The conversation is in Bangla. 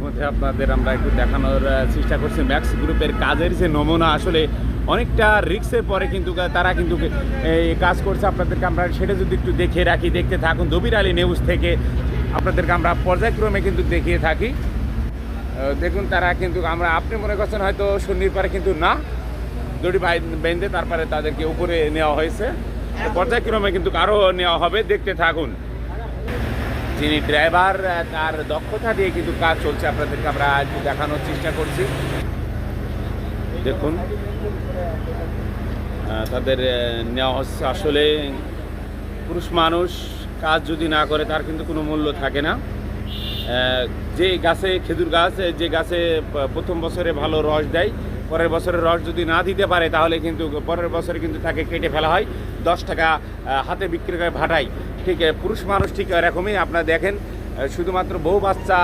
মধ্যে আপনাদের আমরা একটু দেখানোর চেষ্টা করছি ম্যাক্স গ্রুপের কাজের যে নমুনা আসলে অনেকটা রিস্কের পরে কিন্তু তারা কিন্তু এই কাজ করছে। আপনাদেরকে আমরা সেটা যদি একটু দেখিয়ে রাখি, দেখতে থাকুন। দবির আলী নিউজ থেকে আপনাদেরকে আমরা পর্যায়ক্রমে কিন্তু দেখিয়ে থাকি। দেখুন তারা কিন্তু আপনি মনে করছেন হয়তো শূন্যের পারে, কিন্তু না, দড়ি বেঁধে তারপরে তাদেরকে উপরে নেওয়া হয়েছে। পর্যায়ক্রমে কিন্তু আরও নেওয়া হবে, দেখতে থাকুন। যিনি ড্রাইভার তার দক্ষতা দিয়ে কিন্তু কাজ চলছে, আপনাদেরকে আমরা একটু দেখানোর চেষ্টা করছি। দেখুন তাদের নেওয়া হচ্ছে। আসলে পুরুষ মানুষ কাজ যদি না করে তার কিন্তু কোনো মূল্য থাকে না। যে গাছে খেজুর গাছ, যে গাছে প্রথম বছরে ভালো রস দেয়, পরের বছরের রস যদি না দিতে পারে তাহলে কিন্তু পরের বছরে কিন্তু তাকে কেটে ফেলা হয়, 10 টাকা হাতে বিক্রি করে ভাটায়। ঠিক পুরুষ মানুষ ঠিক এরকমই। আপনারা দেখেন শুধুমাত্র বউ বাচ্চা